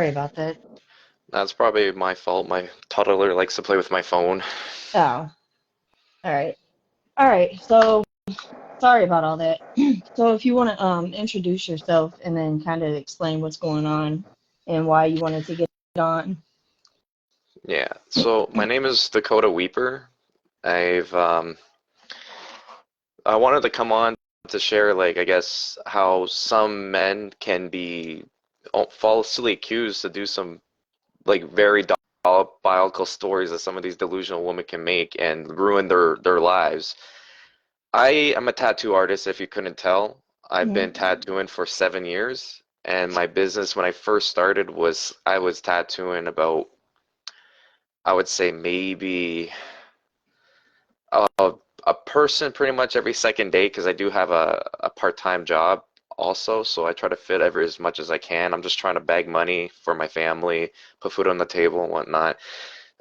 about that. That's probably my fault. My toddler likes to play with my phone. Oh, all right. All right. So sorry about all that. So if you want to introduce yourself and then kind of explain what's going on and why you wanted to get on. Yeah, so my name is Dakota Weeper. I've I wanted to come on to share I guess how some men can be falsely accused to do some very diabolical stories that some of these delusional women can make and ruin their lives. I am a tattoo artist, if you couldn't tell. I've been Hmm. tattooing for 7 years, and my business when I first started was I was tattooing about, I would say maybe a, a person pretty much every second day because I do have a part-time job also, so I try to fit every as much as I can. I'm just trying to bag money for my family, put food on the table and whatnot.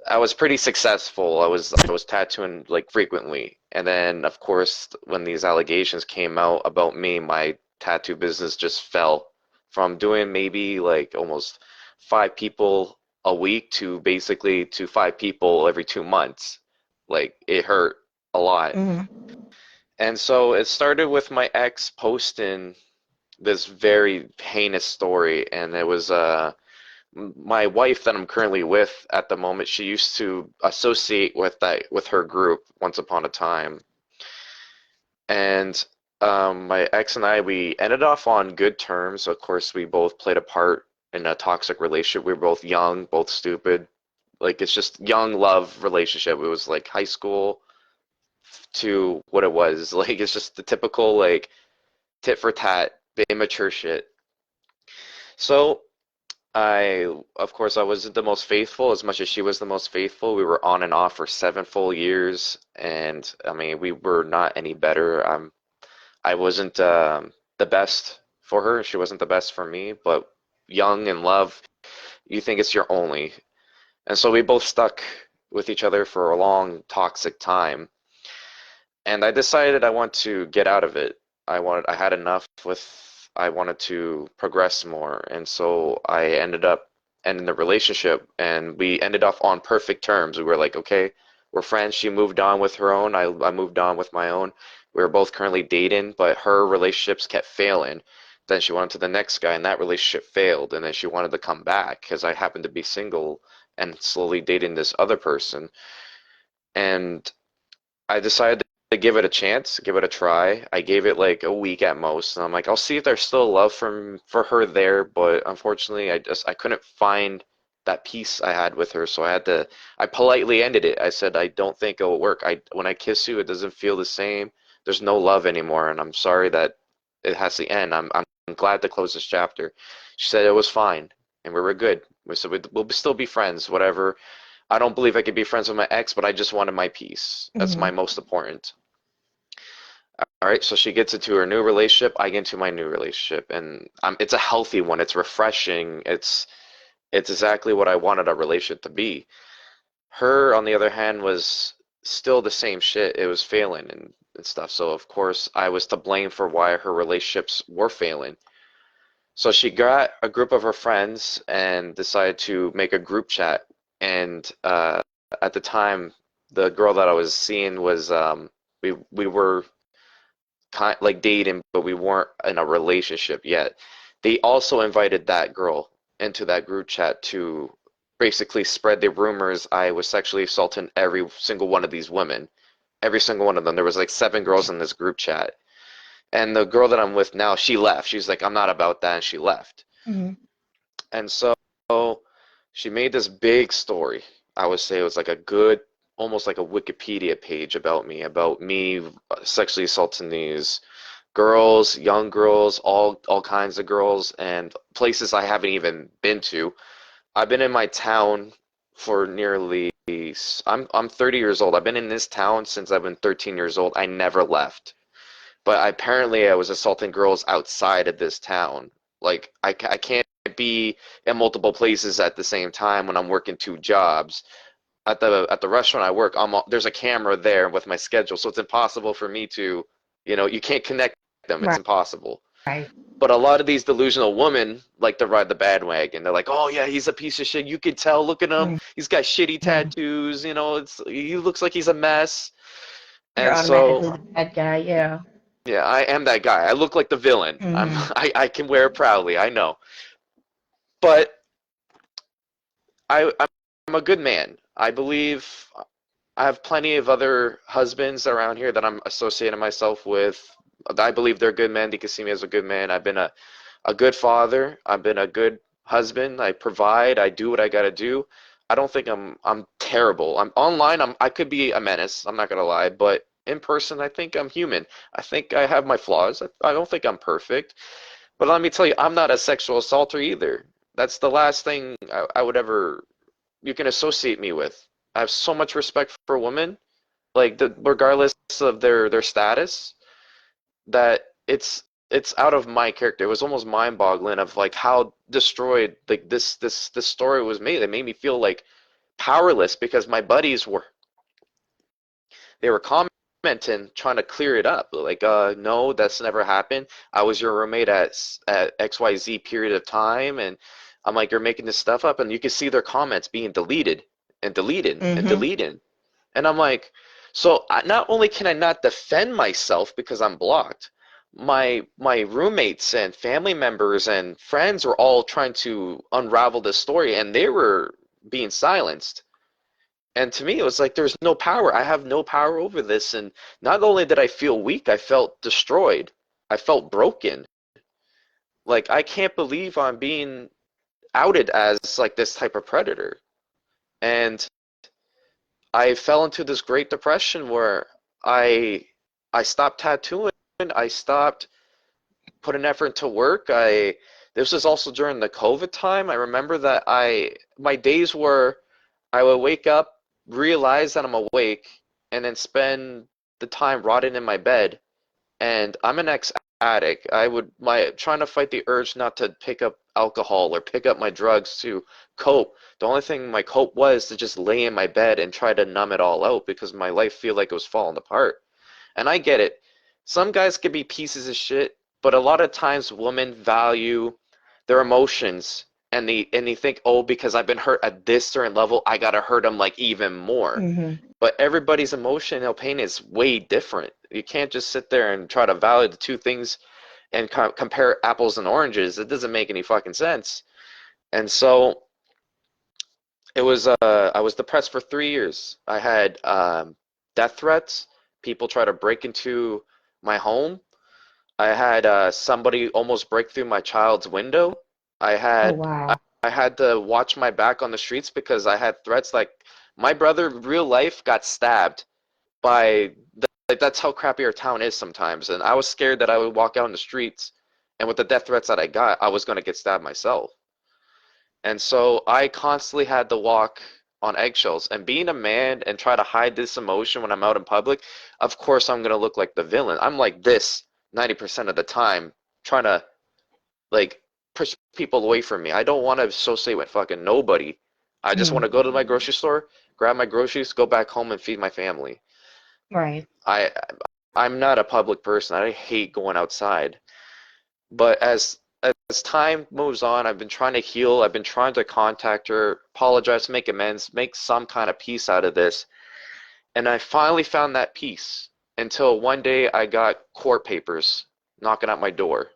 I was pretty successful. I was tattooing frequently. And then of course when these allegations came out about me, my tattoo business just fell from doing maybe almost 5 people a week to basically to 5 people every 2 months. Like it hurt a lot. Hmm. And so it started with my ex posting this very heinous story, and it was my wife that I'm currently with at the moment. She used to associate with her group once upon a time, and my ex and I, we ended off on good terms. Of course, we both played a part in a toxic relationship. We were both young, both stupid. Like it's just young love relationship. It was like high school to what it was. Like it's just the typical tit for tat, immature shit. So of course, I wasn't the most faithful as much as she was the most faithful. We were on and off for 7 full years, and I mean, we were not any better. I wasn't the best for her, she wasn't the best for me, but young in love, you think it's your only. And so we both stuck with each other for a long, toxic time. And I decided I want to get out of it. I had enough I wanted to progress more. And so I ended up ending the relationship and we ended up on perfect terms. We were like, okay, we're friends. She moved on with her own. I moved on with my own. We were both currently dating, but her relationships kept failing. Then she went to the next guy and that relationship failed. And then she wanted to come back because I happened to be single and slowly dating this other person. And I decided to give it a chance, give it a try. I gave it like a week at most, and I'm like, I'll see if there's still love for her there, but unfortunately, I couldn't find that peace I had with her, so I politely ended it. I said I don't think it will work. I when I kiss you, it doesn't feel the same. There's no love anymore, and I'm sorry that it has to end. I'm glad to close this chapter. She said it was fine, and we were good. We said we'll still be friends, whatever. I don't believe I could be friends with my ex, but I just wanted my peace. That's my Hmm. most important. All right, so she gets into her new relationship, I get into my new relationship, and it's a healthy one. It's refreshing. It's exactly what I wanted a relationship to be. Her, on the other hand, was still the same shit. It was failing and stuff. So of course I was to blame for why her relationships were failing. So she got a group of her friends and decided to make a group chat. And at the time, the girl that I was seeing was we were dating, but we weren't in a relationship yet. They also invited that girl into that group chat to basically spread the rumors I was sexually assaulting every single one of these women. Every single one of them. There was like 7 girls in this group chat. And the girl that I'm with now, she left. She's like, I'm not about that, and she left. Hmm. And so she made this big story. I would say it was like a good, almost like a Wikipedia page about me sexually assaulting these girls, young girls, all kinds of girls, and places I haven't even been to. I've been in my town for nearly I'm 30 years old. I've been in this town since I've been 13 years old. I never left. But apparently I was assaulting girls outside of this town. Like I can't be in multiple places at the same time when I'm working 2 jobs. At the restaurant I work, there's a camera there with my schedule, so it's impossible for me to, you can't connect them. It's Right. impossible. Right. But a lot of these delusional women like to ride the bandwagon. They're like, "Oh yeah, he's a piece of shit. You can tell. Look at him. He's got shitty Mm-hmm. tattoos. You know, he looks like he's a mess." You're And so, automatically the bad guy. Yeah. yeah, I am that guy. I look like the villain. Mm-hmm. I can wear it proudly. I know, but I'm a good man. I believe I have plenty of other husbands around here that I'm associating myself with. I believe they're good men. They can see me as a good man. I've been a good father. I've been a good husband. I provide. I do what I gotta do. I don't think I'm terrible. I'm online. I could be a menace. I'm not gonna lie, but in person, I think I'm human. I think I have my flaws. I don't think I'm perfect. But let me tell you, I'm not a sexual assaulter either. That's the last thing I would ever you can associate me with. I have so much respect for women, like regardless of their status, that it's out of my character. It was almost mind-boggling of like how destroyed like this story was made. It made me feel like powerless because my buddies were they were commenting trying to clear it up like no, that's never happened. I was your roommate at XYZ period of time, and I'm like, you're making this stuff up, and you can see their comments being deleted and deleted and Mm-hmm. deleted. And I'm like, so not only can I not defend myself because I'm blocked, my roommates and family members and friends were all trying to unravel this story, and they were being silenced. And to me, it was like there's no power. I have no power over this. And not only did I feel weak, I felt destroyed. I felt broken. Like I can't believe I'm being outed as like this type of predator. And I fell into this Great Depression where I I stopped tattooing. I stopped putting effort to work. I This was also during the COVID time. I remember that I my days were I would wake up, realize that I'm awake, and then spend the time rotting in my bed. And I'm an ex-addict. I would my trying to fight the urge not to pick up alcohol or pick up my drugs to cope. The only thing my cope was to just lay in my bed and try to numb it all out because my life feel like it was falling apart. And I get it. Some guys could be pieces of shit, but a lot of times women value their emotions and they think, oh, because I've been hurt at this certain level, I gotta hurt them like even more. Mm-hmm. But everybody's emotional pain is way different. You can't just sit there and try to value the two things and compare apples and oranges. It doesn't make any fucking sense. And so I was depressed for 3 years. I had death threats. People try to break into my home. I had somebody almost break through my child's window. I Oh had wow. I had to watch my back on the streets because I had threats like my brother real life got stabbed by like that's how crappy our town is sometimes, and I was scared that I would walk out in the streets and with the death threats that I got, I was going to get stabbed myself. And so I constantly had to walk on eggshells. And being a man and try to hide this emotion when I'm out in public, of course I'm gonna look like the villain. I'm like this 90% of the time, trying to like push people away from me. I don't want to associate with fucking nobody. I just want Mm. to go to my grocery store, grab my groceries, go back home and feed my family. Right. I I'm not a public person. I hate going outside. But as time moves on, I've been trying to heal. I've been trying to contact her, apologize, make amends, make some kind of peace out of this. And I finally found that peace until one day I got court papers knocking at my door.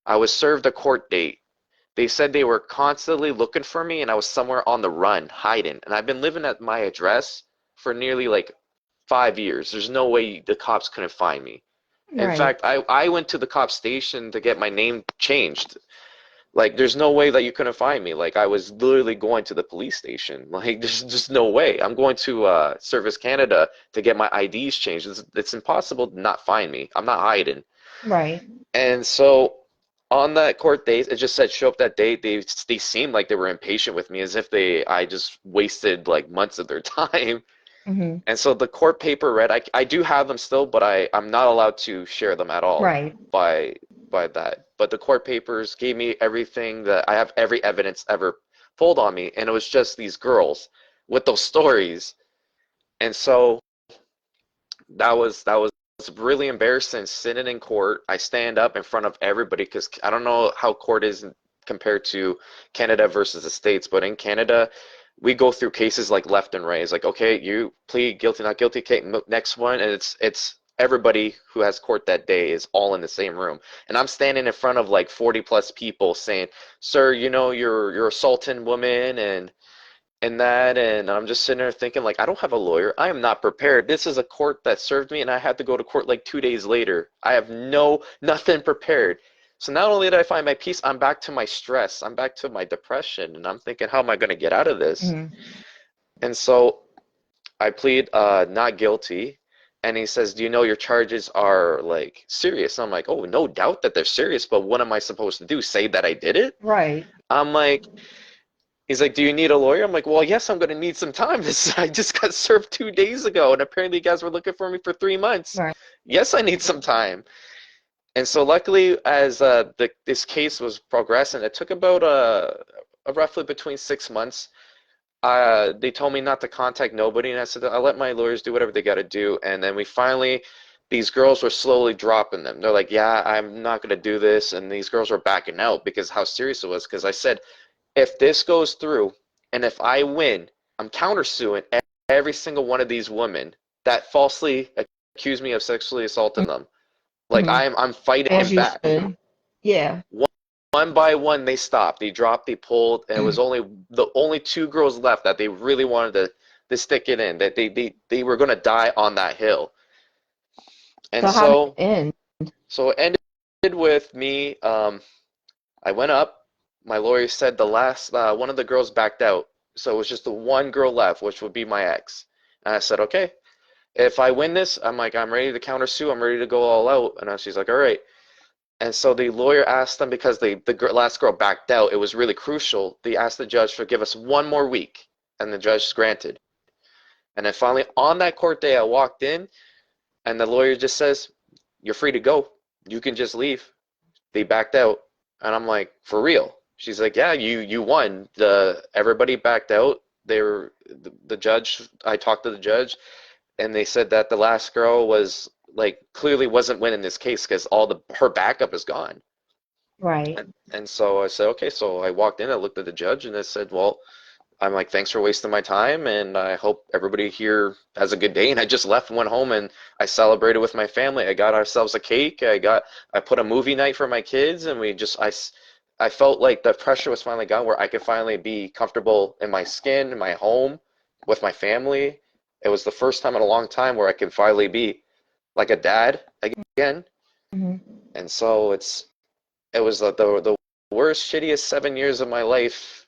I was served a court date. They said they were constantly looking for me and I was somewhere on the run, hiding. And I've been living at my address for nearly like 5 years. There's no way the cops couldn't find me. In Right. fact, I went to the cop station to get my name changed. Like, there's no way that you couldn't find me. Like, I was literally going to the police station. Like, there's just no way. I'm going to Service Canada to get my IDs changed. It's impossible to not find me. I'm not hiding. Right. And so on that court date, it just said show up that date. They seemed like they were impatient with me, as if I just wasted like months of their time. Mm-hmm. And so the court paper read, I do have them still, but I'm not allowed to share them at all Right. by by that. But the court papers gave me everything that I have every evidence ever pulled on me, and it was just these girls with those stories. And so that was really embarrassing sitting in court. I stand up in front of everybody because I don't know how court is compared to Canada versus the States, but in Canada, we go through cases like left and right. It's like, okay, you plead guilty, not guilty, okay, next one, and it's everybody who has court that day is all in the same room. And I'm standing in front of like 40 plus people saying, "Sir, you know, you're assaulting women and I'm just sitting there thinking like I don't have a lawyer. I am not prepared. This is a court that served me and I had to go to court like 2 days later. I have nothing prepared. So not only did I find my peace, I'm back to my stress. I'm back to my depression and I'm thinking, how am I going to get out of this? Mm-hmm. And so I plead not guilty. And he says, "Do you know your charges are like serious?" I'm like, "Oh, no doubt that they're serious, but what am I supposed to do? Say that I did it?" Right. I'm like, he's like, "Do you need a lawyer?" I'm like, "Well, yes, I'm going to need some time. I just got served 2 days ago, and apparently you guys were looking for me for 3 months. Right. Yes, I need some time." And so luckily, as this case was progressing, it took about roughly between 6 months. They told me not to contact nobody, and I said I'll let my lawyers do whatever they got to do. And then we finally, these girls were slowly dropping them. They're like, "Yeah, I'm not going to do this," and these girls were backing out because how serious it was. Because I said, if this goes through and if I win, I'm countersuing every single one of these women that falsely accuse me of sexually assaulting them. Like Mm-hmm. I'm fighting As him you back. should. Yeah. One by one they stopped. They dropped, they pulled, and it was only the only two girls left that they really wanted to stick it in, that they were gonna die on that hill. And So how did it so end? so it ended with me, I went up. My lawyer said the last one of the girls backed out, so it was just the one girl left, which would be my ex. And I said, okay, if I win this, I'm like, I'm ready to countersue. I'm ready to go all out. And she's like, all right. And so the lawyer asked them because the last girl backed out. It was really crucial. They asked the judge to give us 1 more week, and the judge granted. And then finally, on that court day, I walked in, and the lawyer just says, "You're free to go. You can just leave." They backed out, and I'm like, "For real?" She's like, "Yeah, you won. Everybody backed out. They were the judge. I talked to the judge, and they said that the last girl was like clearly wasn't winning this case because her backup is gone." Right. And so I said, okay. So I walked in, I looked at the judge, and I said, well, I'm like, thanks for wasting my time, and I hope everybody here has a good day. And I just left and went home, and I celebrated with my family. I got ourselves a cake. I put a movie night for my kids, and I felt like the pressure was finally gone, where I could finally be comfortable in my skin, in my home, with my family. It was the first time in a long time where I could finally be like a dad again. Mm-hmm. And so it was the worst, shittiest 7 years of my life.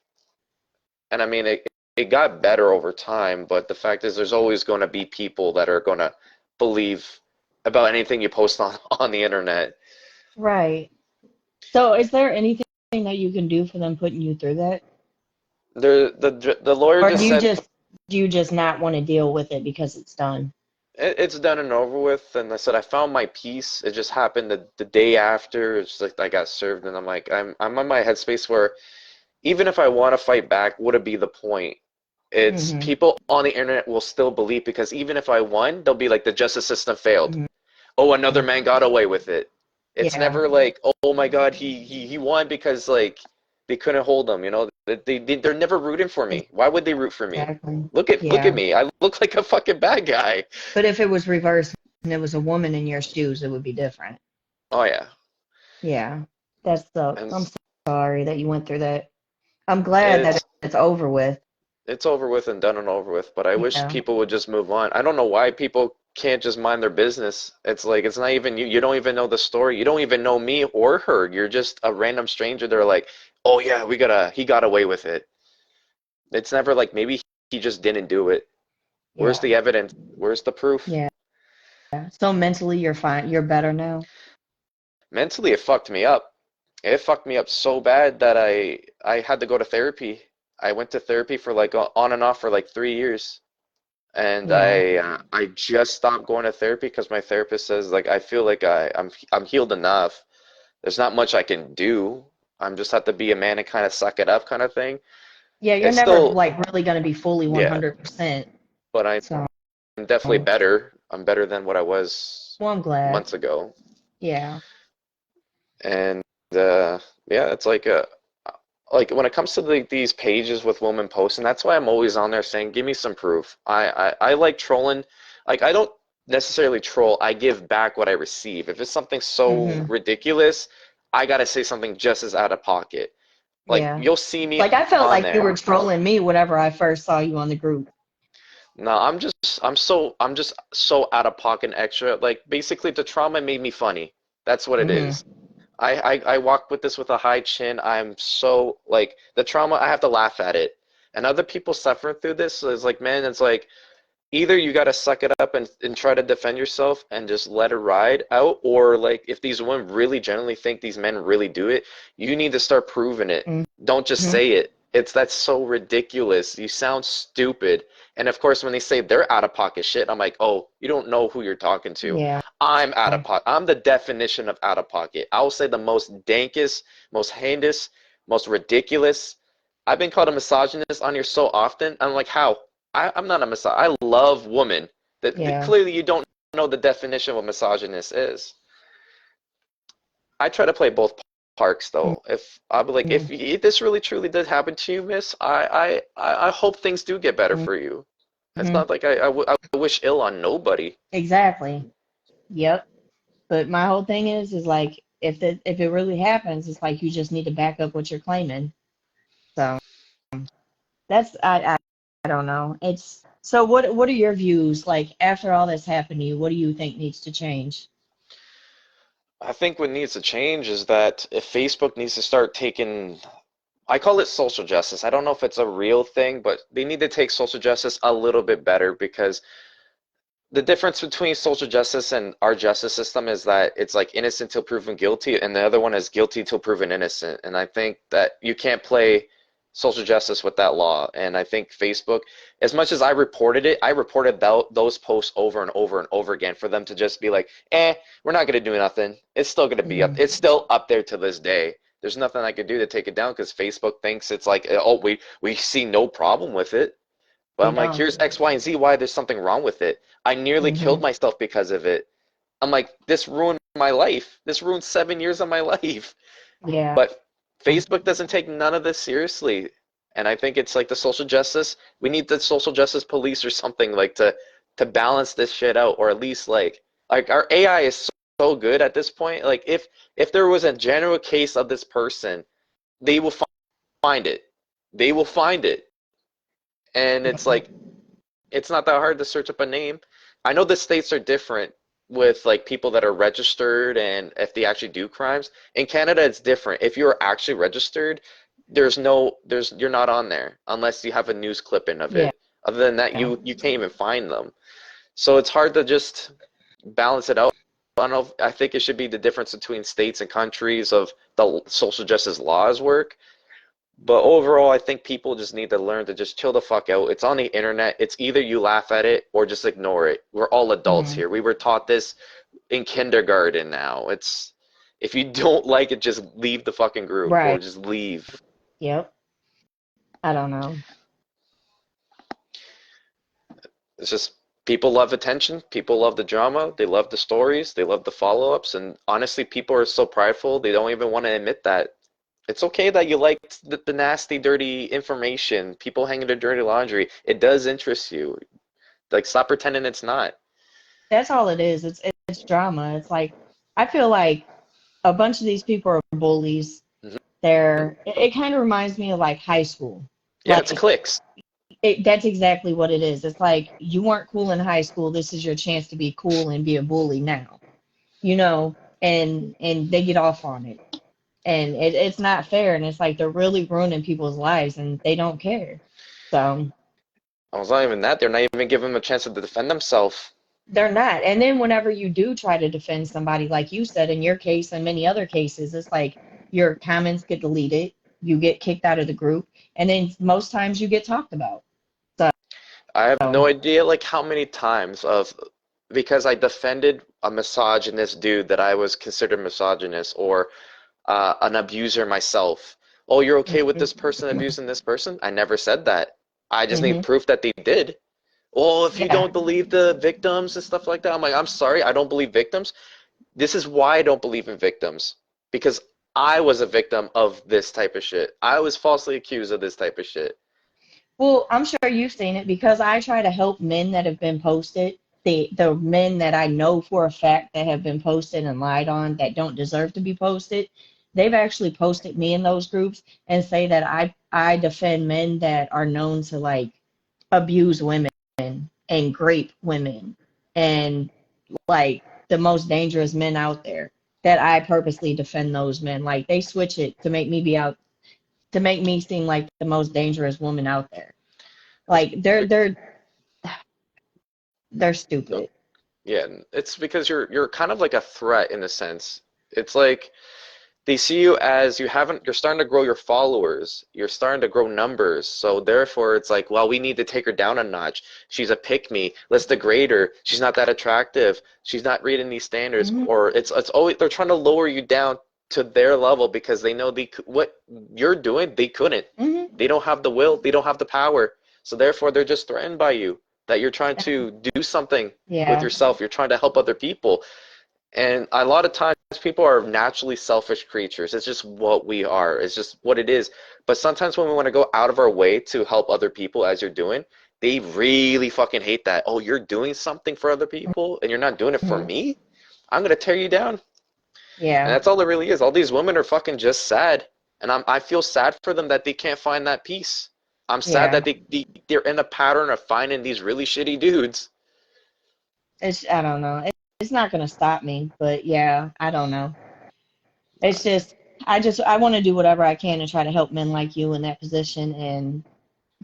And I mean, it got better over time, but the fact is, there's always going to be people that are going to believe about anything you post on the internet. Right. So is there anything that you can do for them putting you through that? The lawyer Or just said do you just not want to deal with it because it's done? it's done and over with. And I said I found my peace. It just happened the day after. It's like I got served, and I'm like I'm on my headspace where even if I want to fight back, would it be the point? It's Mm-hmm. people on the internet will still believe because even if I won, they'll be like the justice system failed. Mm-hmm. Oh, another man got away with it. It's Yeah. never like, oh my God, he won because like they couldn't hold him. You know, they're never rooting for me. Why would they root for me? Exactly. Look at Yeah. me. I look like a fucking bad guy. But if it was reversed and it was a woman in your shoes, it would be different. Oh yeah, Yeah. That sucks. and I'm sorry that you went through that. I'm glad that it's it's over with. it's over with and done and over with. But I wish Yeah. people would just move on. I don't know why people can't just mind their business. It's like it's not even you. You don't even know the story. You don't even know me or her. You're just a random stranger. They're like, oh yeah, he got away with it. It's never like maybe he just didn't do it. Where's Yeah. the evidence? Where's the proof? Yeah. So mentally you're fine. You're better now. Mentally, it fucked me up. It fucked me up so bad that I had to go to therapy. I went to therapy for like on and off for like 3 years. And Yeah. I just stopped going to therapy because my therapist says like I feel like I'm healed enough. There's not much I can do. I'm just have to be a man and kind of suck it up kind of thing. Yeah, you're It's never still like really gonna be fully yeah, 100%. but I'm So definitely better. I'm better than what I was Well, I'm glad. months ago. Yeah. And yeah, it's like when it comes to these pages with women posting, that's why I'm always on there saying, give me some proof. I like trolling. Like I don't necessarily troll. I give back what I receive. If it's something so Hmm. ridiculous, I gotta say something just as out of pocket. Like Yeah. you'll see me Like I felt on like you there. were trolling me whenever I first saw you on the group. No, I'm just so out of pocket and extra. Like basically the trauma made me funny. That's what it Hmm. is. I walk with this with a high chin. I'm so like the trauma, I have to laugh at it. And other people suffering through this is like, man, it's like either you got to suck it up and try to defend yourself and just let it ride out, or like if these women really genuinely think these men really do it, you need to start proving it. Don't just Hmm. say it. That's so ridiculous. You sound stupid. And of course, when they say they're out of pocket shit, I'm like, oh, you don't know who you're talking to. Yeah. I'm out of pocket. I'm the definition of out of pocket. I will say the most dankest, most heinous, most ridiculous. I've been called a misogynist on here so often. I'm like, how? I'm not a misogynist. I love women. That Yeah. clearly you don't know the definition of what misogynist is. I try to play both parks though. If I'll be like, Hmm. if this really truly did happen to you, miss, I hope things do get better for you. It's Hmm. not like I wish ill on nobody. Exactly. Yep. But my whole thing is like if it really happens, it's like you just need to back up what you're claiming. So that's I don't know. It's so what are your views like after all this happened to you? What do you think needs to change? I think what needs to change is that if Facebook needs to start taking, I call it social justice. I don't know if it's a real thing, but they need to take social justice a little bit better because the difference between social justice and our justice system is that it's like innocent till proven guilty, and the other one is guilty till proven innocent. And I think that you can't play social justice with that law. And I think Facebook, as much as I reported it, I reported those posts over and over and over again for them to just be like, we're not going to do nothing. It's still going to be up. Hmm. It's still up there to this day. There's nothing I could do to take it down because Facebook thinks it's like, oh, we see no problem with it. But They I'm like, don't. here's X, Y, and Z, why there's something wrong with it. I nearly Hmm. killed myself because of it. I'm like, this ruined my life. This ruined 7 years of my life. Yeah. But Facebook doesn't take none of this seriously. And I think it's like the social justice. We need the social justice police or something like to balance this shit out, or at least like our AI is so good at this point. Like if there was a general case of this person, they will find it. They will find it. And it's like it's not that hard to search up a name. I know the states are different with like people that are registered and if they actually do crimes. In Canada, it's different. If you're actually registered, you're not on there unless you have a news clipping of Yeah. it. Other than that, you can't even find them. So it's hard to just balance it out. I don't know. I think it should be the difference between states and countries of the social justice laws work. But overall, I think people just need to learn to just chill the fuck out. It's on the internet. It's either you laugh at it or just ignore it. We're all adults Hmm. here. We were taught this in kindergarten now. It's if you don't like it, just leave the fucking group or Right. just leave. Yep. I don't know. It's just people love attention. People love the drama. They love the stories. They love the follow-ups. And honestly, people are so prideful, they don't even want to admit that. It's okay that you like the nasty, dirty information, people hanging their dirty laundry. It does interest you. Like, stop pretending it's not. That's all it is. It's drama. It's like I feel like a bunch of these people are bullies. Mhm. It kind of reminds me of like high school. Yeah, it's Like clicks. that's exactly what it is. It's like you weren't cool in high school. This is your chance to be cool and be a bully now. You know, and they get off on it. And it's not fair. And it's like they're really ruining people's lives and they don't care. So Oh, it's not even that. They're not even giving them a chance to defend themselves. they're not. And then whenever you do try to defend somebody, like you said in your case and many other cases, it's like your comments get deleted, you get kicked out of the group, and then most times you get talked about. I have So, no idea, like, how many times of because I defended a misogynist dude that I was considered misogynist or an abuser myself. Oh, you're okay with hmm. this person abusing this person? I never said that. I just need Hmm. proof that they did. Oh, if you Yeah. don't believe the victims and stuff like that, I'm like, I'm sorry, I don't believe victims. This is why I don't believe in victims. Because I was a victim of this type of shit. I was falsely accused of this type of shit. Well, I'm sure you've seen it because I try to help men that have been posted, the men that I know for a fact that have been posted and lied on that don't deserve to be posted. They've actually posted me in those groups and say that I defend men that are known to like abuse women and grape women and like the most dangerous men out there. That I purposely defend those men. Like they switch it to make me be out to make me seem like the most dangerous woman out there. It's Like they're stupid. yeah, it's because you're kind of like a threat in a sense. It's like they see you as you're starting to grow your followers. You're starting to grow numbers. So therefore it's like, well, we need to take her down a notch. She's a pick me. Let's degrade her. She's not that attractive. She's not reading these standards. Hmm. Or it's always they're trying to lower you down to their level because they know what you're doing, they couldn't. Hmm. They don't have the will, they don't have the power. So therefore they're just threatened by you that you're trying to do something with Yeah. yourself. You're trying to help other people. And a lot of times people are naturally selfish creatures. It's just what we are. It's just what it is. But sometimes when we want to go out of our way to help other people as you're doing, they really fucking hate that. Oh, you're doing something for other people and you're not doing it for Hmm. me? I'm gonna tear you down. And Yeah. that's all it really is. All these women are fucking just sad. And I feel sad for them that they can't find that peace. I'm sad Yeah. that they're in a pattern of finding these really shitty dudes. It's I don't know. It's not gonna stop me, but yeah, I don't know. It's just I want to do whatever I can to try to help men like you in that position and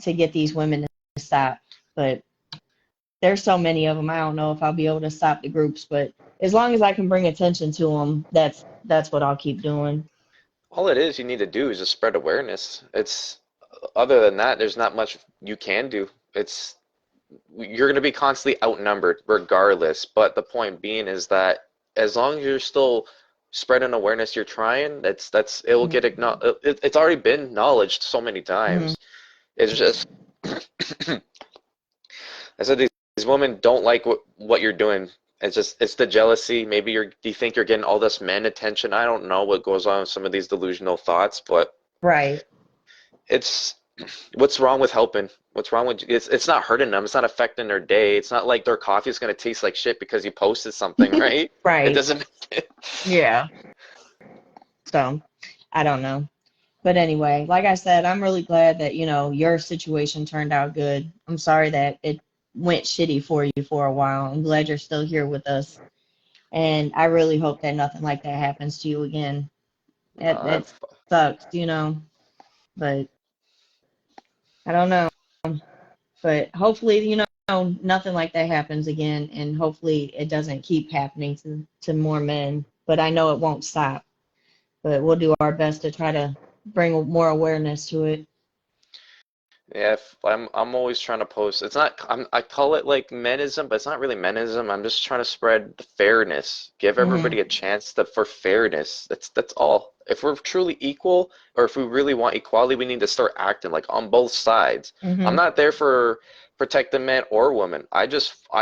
to get these women to stop. But there's so many of them. I don't know if I'll be able to stop the groups, but as long as I can bring attention to them, that's what I'll keep doing. All it is you need to do is just spread awareness. It's other than that, there's not much you can do. It's you're going to be constantly outnumbered regardless. But the point being is that as long as you're still spreading awareness, you're trying. That's it will get it's already been acknowledged so many Mm-hmm. times. It's just I said these women don't like what you're doing. It's the jealousy. Maybe you think you're getting all this men attention. I don't know what goes on with some of these delusional thoughts, but Right. it's what's wrong with helping? What's wrong with it's not hurting them. It's not affecting their day. It's not like their coffee is going to taste like shit because you posted something, right? It Right. doesn't Yeah. So I don't know. But anyway, like I said, I'm really glad that, your situation turned out good. I'm sorry that it went shitty for you for a while. I'm glad you're still here with us. And I really hope that nothing like that happens to you again. That I've sucks. But I don't know. But hopefully, nothing like that happens again, and hopefully it doesn't keep happening to more men. But I know it won't stop. But we'll do our best to try to bring more awareness to it. Yeah, if I'm always trying to post. It's not I call it like menism, but it's not really menism. I'm just trying to spread the fairness, give Hmm. everybody a chance for fairness. That's all. If we're truly equal, or if we really want equality, we need to start acting like on both sides. I'm Hmm. not there for protecting men or women. I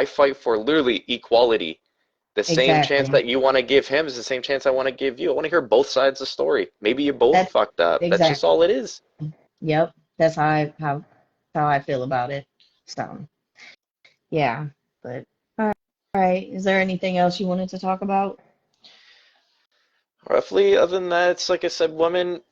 fight for literally equality. The same chance Exactly. that you want to give him is the same chance I want to give you. I want to hear both sides of the story. Maybe you both That's fucked up. That's just exactly. all it is. Yep. That's how I feel about it. So yeah. But all right. Is there anything else you wanted to talk about? Roughly, other than that, it's like I said, women.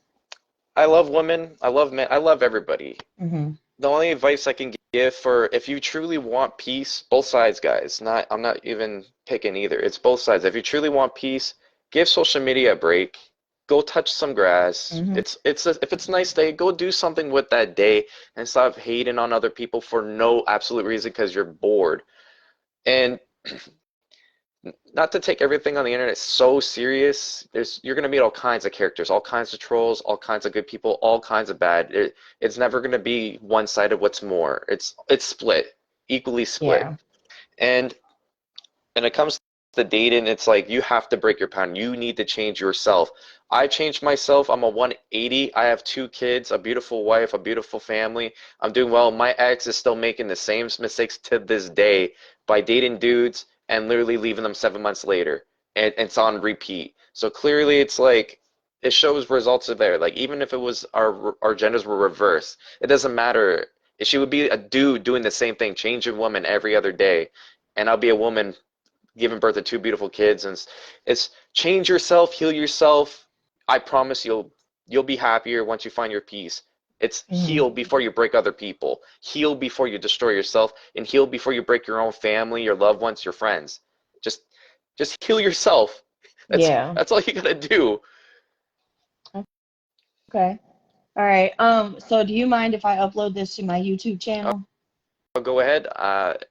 I love women. I love men. I love everybody. Hmm. The only advice I can give for if you truly want peace, both sides, guys. Not I'm not even picking either. It's both sides. If you truly want peace, give social media a break. Go touch some grass. Hmm. If it's a nice day, go do something with that day and stop hating on other people for no absolute reason because you're bored. And not to take everything on the internet so serious. You're gonna meet all kinds of characters, all kinds of trolls, all kinds of good people, all kinds of bad. It's never gonna be one-sided. What's more, it's split, equally split. Yeah. And and it comes the dating, it's like you have to break your pattern. You need to change yourself. I changed myself. I'm a 180. I have 2 kids, a beautiful wife, a beautiful family. I'm doing well. My ex is still making the same mistakes to this day by dating dudes and literally leaving them 7 months later. And it's on repeat. So clearly it's like it shows results are there. Like even if it was our genders were reversed, it doesn't matter. She would be a dude doing the same thing, changing women every other day, and I'll be a woman giving birth to 2 beautiful kids. And it's change yourself, heal yourself. I promise you'll be happier once you find your peace. It's Hmm. heal before you break other people, heal before you destroy yourself, and heal before you break your own family, your loved ones, your friends. Just just heal yourself. That's Yeah. that's all you gotta do. Okay. All right. So do you mind if I upload this to my YouTube channel? I'll go ahead.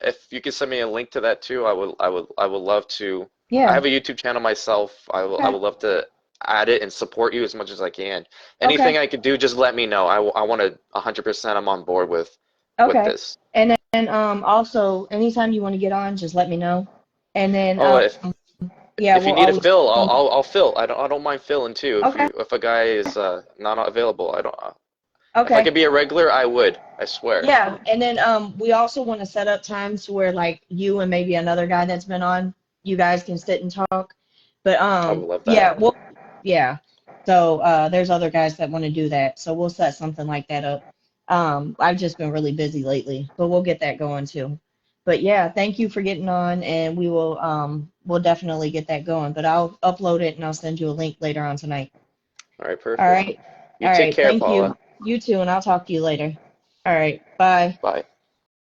If you could send me a link to that too, I would love to. I Yeah. have a YouTube channel myself. I Okay. would love to add it and support you as much as I can. Okay. Anything I could do, just let me know. I want to 100%. I'm on board with Okay. this. And then also anytime you want to get on, just let me know. And then Oh, yeah, if you we'll need a always fill, I'll fill. I don't mind filling too. okay. If a guy is not available, I don't. If I Okay. could be a regular, I would. I swear. Yeah. And then we also want to set up times where like you and maybe another guy that's been on, you guys can sit and talk. But I would love that. yeah, yeah. So there's other guys that want to do that. So we'll set something like that up. I've just been really busy lately, but we'll get that going too. But yeah, thank you for getting on, and we'll definitely get that going. But I'll upload it and I'll send you a link later on tonight. All right, All perfect. right. You All take right. care, Thank Paula. you. You too, and I'll talk to you later. All right. Bye. Bye.